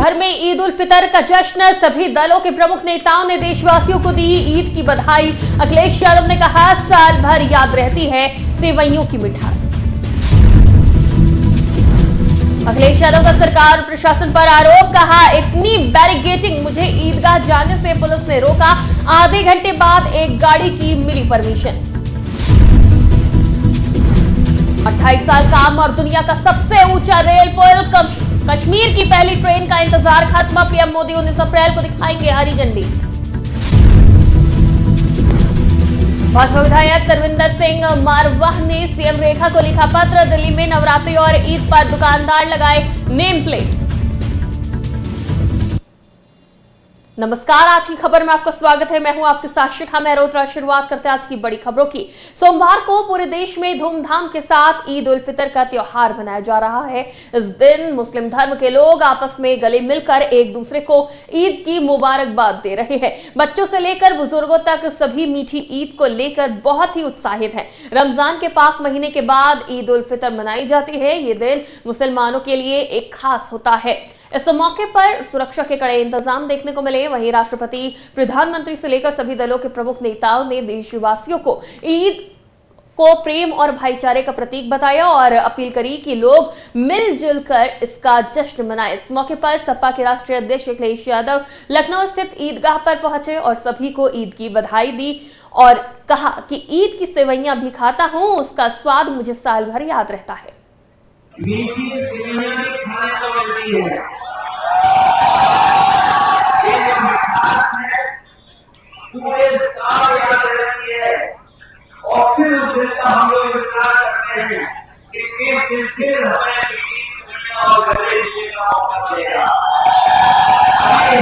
भर में ईद उल फितर का जश्न। सभी दलों के प्रमुख नेताओं ने देशवासियों को दी ईद की बधाई। अखिलेश यादव ने कहा, साल भर याद रहती है सेवइयों की मिठास। अखिलेश यादव का सरकार और प्रशासन पर आरोप, कहा इतनी बैरिकेडिंग, मुझे ईदगाह जाने से पुलिस ने रोका। आधे घंटे बाद एक गाड़ी की मिली परमिशन। 28 साल काम और दुनिया का सबसे ऊंचा रेल पुल, कश्मीर की पहली ट्रेन का इंतजार खत्म। पीएम मोदी 19 अप्रैल को दिखाएंगे हरी झंडी। भाजपा विधायक तरविंदर सिंह मारवाह ने सीएम रेखा को लिखा पत्र। दिल्ली में नवरात्रि और ईद पर दुकानदार लगाए नेम प्लेट। नमस्कार, आज की खबर में आपका स्वागत है। मैं हूं आपके साथ शिखा मेहरोत्रा। शुरुआत करते हैं आज की बड़ी खबरों की। सोमवार को पूरे देश में धूमधाम के साथ ईद उल फितर का त्योहार मनाया जा रहा है। इस दिन मुस्लिम धर्म के लोग आपस में गले मिलकर एक दूसरे को ईद की मुबारकबाद दे रहे हैं। बच्चों से लेकर बुजुर्गों तक सभी मीठी ईद को लेकर बहुत ही उत्साहित हैं। रमजान के पाक महीने के बाद ईद उल फितर मनाई जाती है। ये दिन मुसलमानों के लिए एक खास होता है। इस मौके पर सुरक्षा के कड़े इंतजाम देखने को मिले। वहीं राष्ट्रपति, प्रधानमंत्री से लेकर सभी दलों के प्रमुख नेताओं ने देशवासियों को ईद को प्रेम और भाईचारे का प्रतीक बताया और अपील करी कि लोग मिलजुल कर इसका जश्न मनाएं। इस मौके पर सपा के राष्ट्रीय अध्यक्ष अखिलेश यादव लखनऊ स्थित ईदगाह पर पहुंचे और सभी को ईद की बधाई दी और कहा कि ईद की सेवइयां भी खाता हूं, उसका स्वाद मुझे साल भर याद रहता है। मीठी सेवइयां भी खाने को मिलती है। ये जो मिठास है पूरे साल याद रहती है और फिर उस दिन का हम लोग इंतजार करते हैं कि किस दिन फिर हमें मीठी सेवइयां और गले मिलने का मौका मिलेगा। अभी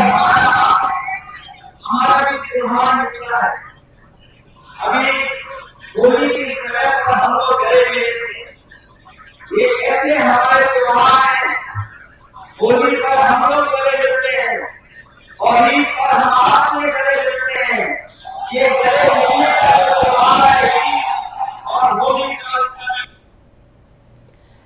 हमारा भी त्योहार निकला है। अभी होली के समय पर हम लोग गले मिले थे। ये कैसे हमारे त्योहार है? होली पर हम लोग गले मिलते हैं और ईद पर हम आपसे गले मिलते हैं। ये गले मिलने का त्योहार है ईद और होली का।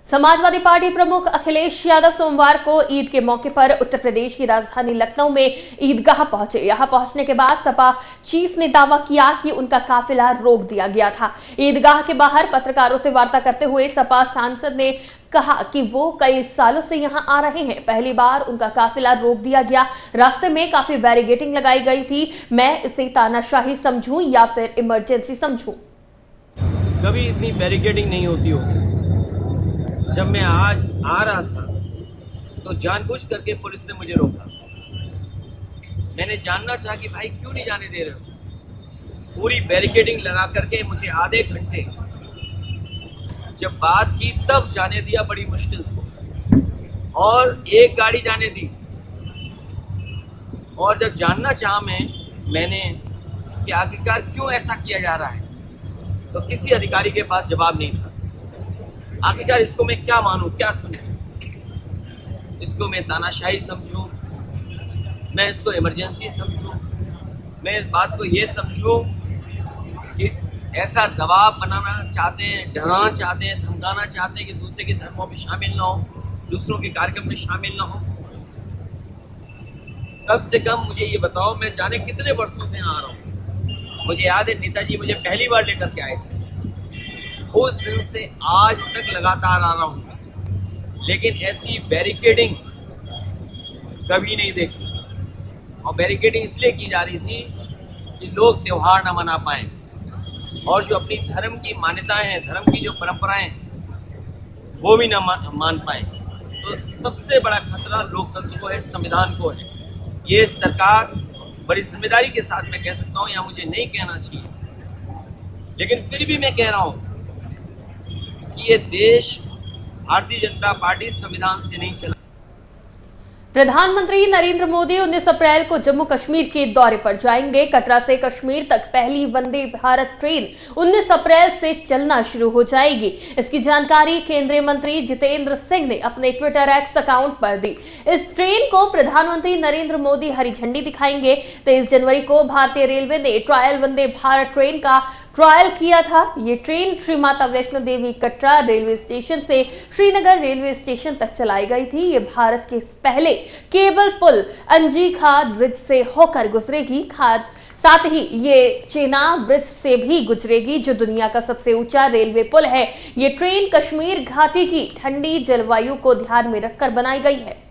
समाजवादी पार्टी प्रमुख अखिलेश यादव सोमवार को ईद के मौके पर उत्तर प्रदेश की राजधानी लखनऊ में ईदगाह पहुंचे। यहां पहुंचने के बाद सपा चीफ ने दावा किया कि उनका काफिला रोक दिया गया था। ईदगाह के बाहर पत्रकारों से वार्ता करते हुए सपा सांसद ने कहा कि वो कई सालों से यहां आ रहे हैं। पहली बार उनका काफिला रोक दिया गया। रास्ते में काफी बैरिकेडिंग लगाई गई थी। मैं इसे तानाशाही समझूं या फिर इमरजेंसी समझूं? कभी इतनी बैरिकेडिंग नहीं होती होगी। जब मैं आज आ रहा था तो जानबूझ करके पुलिस ने मुझे रोका। मैंने जानना चाहा कि भाई क्यों नहीं जाने दे रहे हो। पूरी बैरिकेडिंग लगा करके मुझे आधे घंटे जब बात की तब जाने दिया बड़ी मुश्किल से, और एक गाड़ी जाने दी। और जब जानना चाहा मैंने कि आखिरकार क्यों ऐसा किया जा रहा है, तो किसी अधिकारी के पास जवाब नहीं था। आखिरकार इसको मैं क्या मानूं, क्या समझूं? इसको मैं तानाशाही समझूं, मैं इसको इमरजेंसी समझूं, मैं इस बात को ये समझूं कि ऐसा दबाव बनाना चाहते हैं, डराना चाहते हैं, धमकाना चाहते हैं कि दूसरे के धर्मों में शामिल ना हो, दूसरों के कार्यक्रम में शामिल ना हो। कम से कम मुझे ये बताओ, मैं जाने कितने वर्षों से यहाँ आ रहा हूँ। मुझे याद है नेताजी मुझे पहली बार लेकर के आए थे। उस दिन से आज तक लगातार आ रहा हूँ, लेकिन ऐसी बैरिकेडिंग कभी नहीं देखी। और बैरिकेडिंग इसलिए की जा रही थी कि लोग त्योहार ना मना पाए और जो अपनी धर्म की मान्यताएं हैं, धर्म की जो परंपराएं हैं, वो भी ना मान पाए। तो सबसे बड़ा खतरा लोकतंत्र को है, संविधान को है। ये सरकार बड़ी जिम्मेदारी के साथ मैं कह सकता हूँ, या मुझे नहीं कहना चाहिए, लेकिन फिर भी मैं कह रहा हूँ कि ये देश भारतीय जनता पार्टी संविधान से नहीं चला। प्रधानमंत्री नरेंद्र मोदी 19 अप्रैल को जम्मू कश्मीर के दौरे पर जाएंगे। कटरा से कश्मीर तक पहली वंदे भारत ट्रेन 19 अप्रैल से चलना शुरू हो जाएगी। इसकी जानकारी केंद्रीय मंत्री जितेंद्र सिंह ने अपने ट्विटर एक्स अकाउंट पर दी। इस ट्रेन को प्रधानमंत्री नरेंद्र मोदी हरी झंडी दिखाएंगे। 23 जनवरी को भारतीय रेलवे ने ट्रायल वंदे भारत ट्रेन का ट्रायल किया था। ये train Shri Mata Vaishno Devi Katra railway station से श्रीनगर रेलवे स्टेशन तक चलाई गई थी। ये भारत के पहले केबल पुल अंजी खाद ब्रिज से होकर गुजरेगी। साथ ही ये चेनाब ब्रिज से भी गुजरेगी, जो दुनिया का सबसे ऊंचा रेलवे पुल है। ये ट्रेन कश्मीर घाटी की ठंडी जलवायु को ध्यान में रखकर बनाई गई है।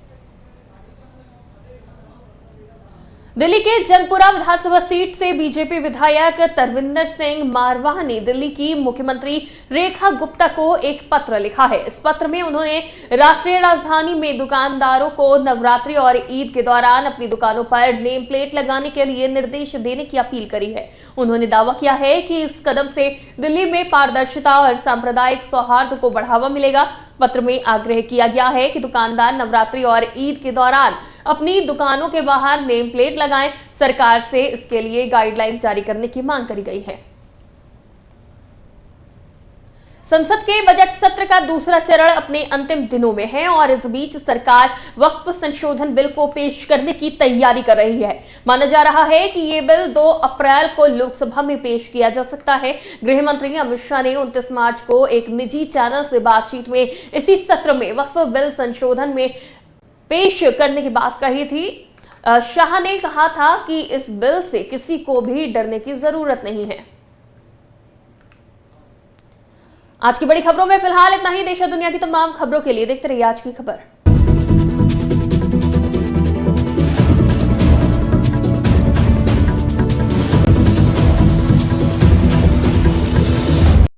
दिल्ली के जंगपुरा विधानसभा सीट से बीजेपी विधायक तरविंदर सिंह मारवाह ने दिल्ली की मुख्यमंत्री रेखा गुप्ता को एक पत्र लिखा है। इस पत्र में उन्होंने राष्ट्रीय राजधानी में दुकानदारों को नवरात्रि और ईद के दौरान अपनी दुकानों पर नेम प्लेट लगाने के लिए निर्देश देने की अपील करी है। उन्होंने दावा किया है कि इस कदम से दिल्ली में पारदर्शिता और सांप्रदायिक सौहार्द को बढ़ावा मिलेगा। पत्र में आग्रह किया गया है कि दुकानदार नवरात्रि और ईद के दौरान अपनी दुकानों के बाहर नेम प्लेट लगाएं। सरकार से इसके लिए गाइडलाइंस जारी करने की मांग करी गई है। संसद के बजट सत्र का दूसरा चरण अपने अंतिम दिनों में है और इस बीच सरकार वक्फ संशोधन बिल को पेश करने की तैयारी कर रही है। माना जा रहा है कि ये बिल 2 अप्रैल को लोकसभा में पेश किया जा सकता है। गृह मंत्री अमित शाह ने 29 मार्च को एक निजी चैनल से बातचीत में इसी सत्र में वक्फ बिल संशोधन में पेश करने की बात कही थी। शाह ने कहा था कि इस बिल से किसी को भी डरने की जरूरत नहीं है। आज की बड़ी खबरों में फिलहाल इतना ही। देश और दुनिया की तमाम खबरों के लिए देखते रहिए आज की खबर।